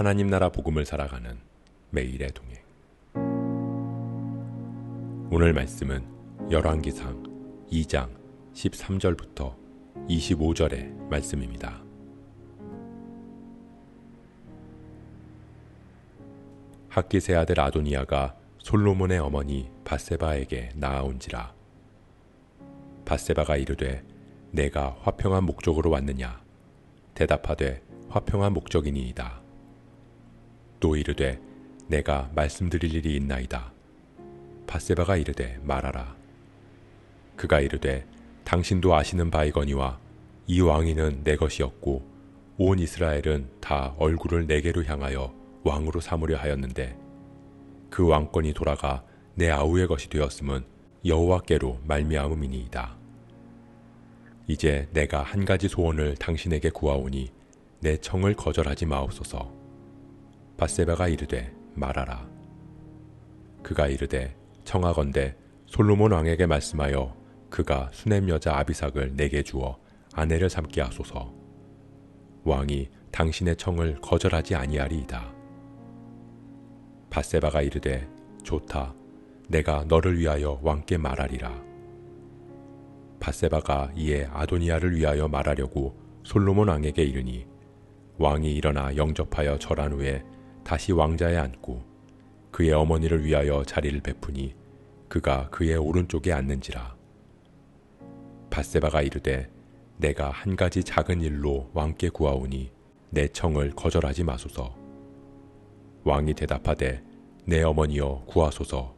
하나님 나라 복음을 살아가는 매일의 동행. 오늘 말씀은 열왕기상 2장 13절부터 25절의 말씀입니다. 학깃의 아들 아도니아가 솔로몬의 어머니 밧세바에게 나아온지라. 밧세바가 이르되 내가 화평한 목적으로 왔느냐? 대답하되 화평한 목적이니이다. 또 이르되 내가 말씀드릴 일이 있나이다. 밧세바가 이르되 말하라. 그가 이르되 당신도 아시는 바이거니와 이 왕위는 내 것이었고 온 이스라엘은 다 얼굴을 내게로 향하여 왕으로 삼으려 하였는데 그 왕권이 돌아가 내 아우의 것이 되었음은 여호와께로 말미암음이니이다. 이제 내가 한 가지 소원을 당신에게 구하오니 내 청을 거절하지 마옵소서. 밧세바가 이르되 말하라. 그가 이르되 청하건대 솔로몬 왕에게 말씀하여 그가 수넴 여자 아비삭을 내게 주어 아내를 삼게 하소서. 왕이 당신의 청을 거절하지 아니하리이다. 밧세바가 이르되 좋다. 내가 너를 위하여 왕께 말하리라. 밧세바가 이에 아도니아를 위하여 말하려고 솔로몬 왕에게 이르니 왕이 일어나 영접하여 절한 후에 다시 왕자에 앉고 그의 어머니를 위하여 자리를 베푸니 그가 그의 오른쪽에 앉는지라. 밧세바가 이르되 내가 한 가지 작은 일로 왕께 구하오니 내 청을 거절하지 마소서. 왕이 대답하되 내 어머니여 구하소서.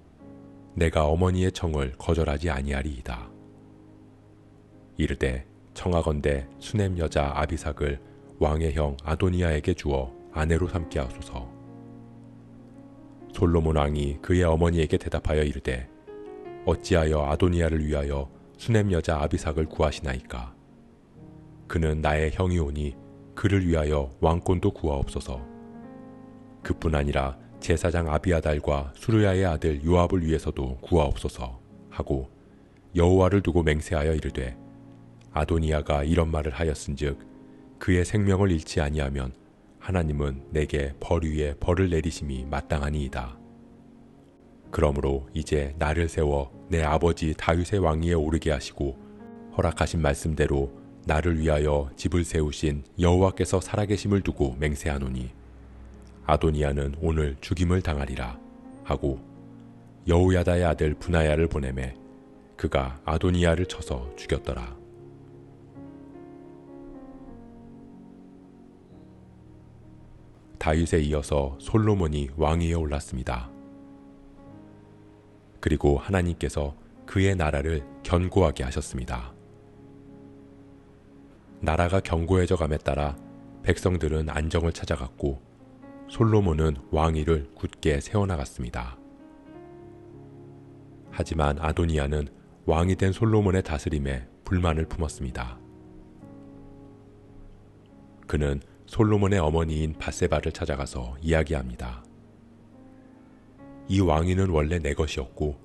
내가 어머니의 청을 거절하지 아니하리이다. 이르되 청하건대 수넴 여자 아비삭을 왕의 형 아도니아에게 주어 아내로 삼게 하소서. 솔로몬 왕이 그의 어머니에게 대답하여 이르되 어찌하여 아도니아를 위하여 수넴 여자 아비삭을 구하시나이까? 그는 나의 형이오니 그를 위하여 왕권도 구하옵소서. 그뿐 아니라 제사장 아비아달과 수르야의 아들 요압을 위해서도 구하옵소서 하고 여호와를 두고 맹세하여 이르되 아도니아가 이런 말을 하였은즉 그의 생명을 잃지 아니하면 하나님은 내게 벌 위에 벌을 내리심이 마땅하니이다. 그러므로 이제 나를 세워 내 아버지 다윗의 왕위에 오르게 하시고 허락하신 말씀대로 나를 위하여 집을 세우신 여호와께서 살아계심을 두고 맹세하노니 아도니아는 오늘 죽임을 당하리라 하고 여호야다의 아들 브나야를 보내매 그가 아도니아를 쳐서 죽였더라. 다윗에 이어서 솔로몬이 왕위에 올랐습니다. 그리고 하나님께서 그의 나라를 견고하게 하셨습니다. 나라가 견고해져 감에 따라 백성들은 안정을 찾아갔고 솔로몬은 왕위를 굳게 세워나갔습니다. 하지만 아도니아는 왕이 된 솔로몬의 다스림에 불만을 품었습니다. 그는 솔로몬의 어머니인 밧세바를 찾아가서 이야기합니다. 이 왕위는 원래 내 것이었고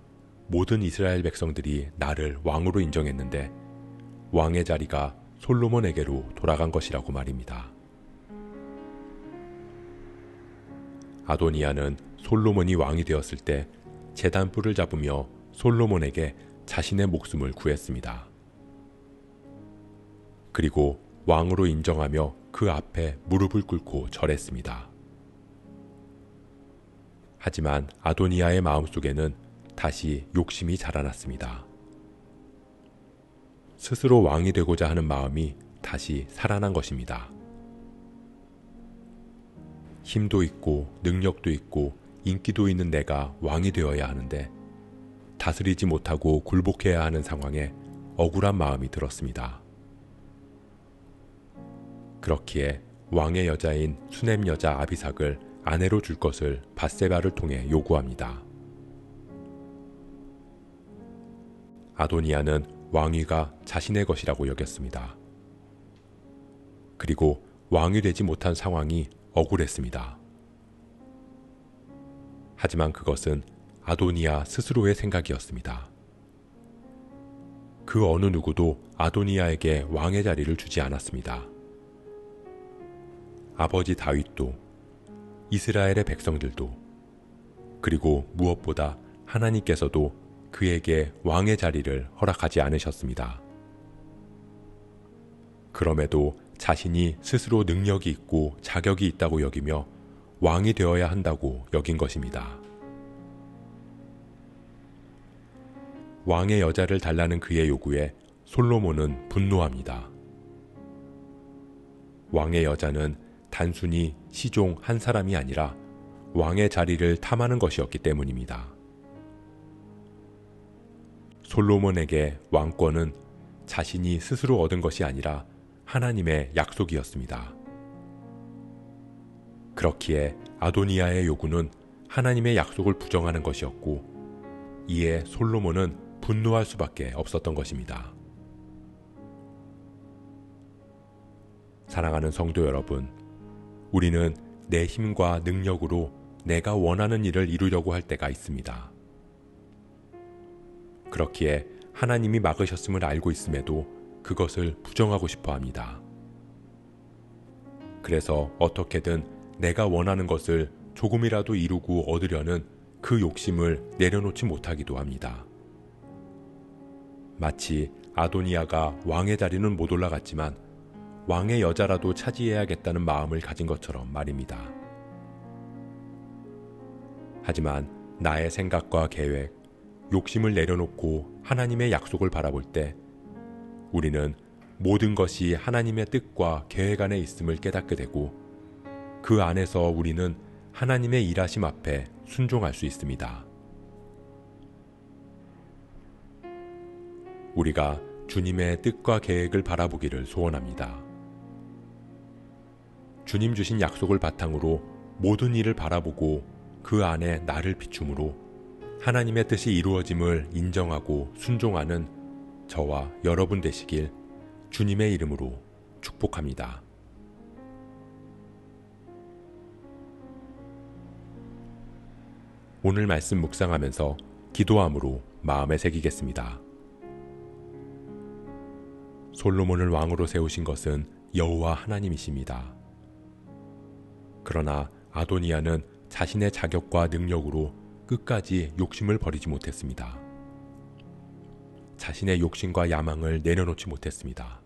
모든 이스라엘 백성들이 나를 왕으로 인정했는데 왕의 자리가 솔로몬에게로 돌아간 것이라고 말입니다. 아도니아는 솔로몬이 왕이 되었을 때 제단 뿔을 잡으며 솔로몬에게 자신의 목숨을 구했습니다. 그리고 왕으로 인정하며 그 앞에 무릎을 꿇고 절했습니다. 하지만 아도니아의 마음속에는 다시 욕심이 자라났습니다. 스스로 왕이 되고자 하는 마음이 다시 살아난 것입니다. 힘도 있고 능력도 있고 인기도 있는 내가 왕이 되어야 하는데 다스리지 못하고 굴복해야 하는 상황에 억울한 마음이 들었습니다. 그렇기에 왕의 여자인 수넴 여자 아비삭을 아내로 줄 것을 밧세바를 통해 요구합니다. 아도니아는 왕위가 자신의 것이라고 여겼습니다. 그리고 왕이 되지 못한 상황이 억울했습니다. 하지만 그것은 아도니아 스스로의 생각이었습니다. 그 어느 누구도 아도니아에게 왕의 자리를 주지 않았습니다. 아버지 다윗도 이스라엘의 백성들도, 그리고 무엇보다 하나님께서도 그에게 왕의 자리를 허락하지 않으셨습니다. 그럼에도 자신이 스스로 능력이 있고 자격이 있다고 여기며 왕이 되어야 한다고 여긴 것입니다. 왕의 여자를 달라는 그의 요구에 솔로몬은 분노합니다. 왕의 여자는 단순히 시종 한 사람이 아니라 왕의 자리를 탐하는 것이었기 때문입니다. 솔로몬에게 왕권은 자신이 스스로 얻은 것이 아니라 하나님의 약속이었습니다. 그렇기에 아도니아의 요구는 하나님의 약속을 부정하는 것이었고, 이에 솔로몬은 분노할 수밖에 없었던 것입니다. 사랑하는 성도 여러분, 우리는 내 힘과 능력으로 내가 원하는 일을 이루려고 할 때가 있습니다. 그렇기에 하나님이 막으셨음을 알고 있음에도 그것을 부정하고 싶어 합니다. 그래서 어떻게든 내가 원하는 것을 조금이라도 이루고 얻으려는 그 욕심을 내려놓지 못하기도 합니다. 마치 아도니아가 왕의 자리는 못 올라갔지만 왕의 여자라도 차지해야겠다는 마음을 가진 것처럼 말입니다. 하지만 나의 생각과 계획, 욕심을 내려놓고 하나님의 약속을 바라볼 때 우리는 모든 것이 하나님의 뜻과 계획 안에 있음을 깨닫게 되고, 그 안에서 우리는 하나님의 일하심 앞에 순종할 수 있습니다. 우리가 주님의 뜻과 계획을 바라보기를 소원합니다. 주님 주신 약속을 바탕으로 모든 일을 바라보고 그 안에 나를 비춤으로 하나님의 뜻이 이루어짐을 인정하고 순종하는 저와 여러분 되시길 주님의 이름으로 축복합니다. 오늘 말씀 묵상하면서 기도함으로 마음에 새기겠습니다. 솔로몬을 왕으로 세우신 것은 여호와 하나님이십니다. 그러나 아도니아는 자신의 자격과 능력으로 끝까지 욕심을 버리지 못했습니다. 자신의 욕심과 야망을 내려놓지 못했습니다.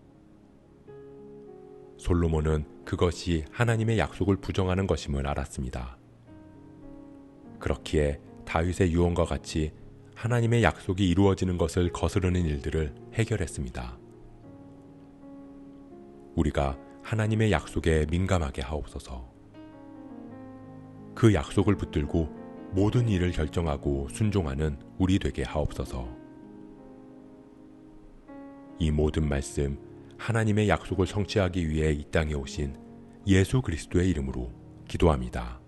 솔로몬은 그것이 하나님의 약속을 부정하는 것임을 알았습니다. 그렇기에 다윗의 유언과 같이 하나님의 약속이 이루어지는 것을 거스르는 일들을 해결했습니다. 우리가 하나님의 약속에 민감하게 하옵소서. 그 약속을 붙들고 모든 일을 결정하고 순종하는 우리 되게 하옵소서. 이 모든 말씀 하나님의 약속을 성취하기 위해 이 땅에 오신 예수 그리스도의 이름으로 기도합니다.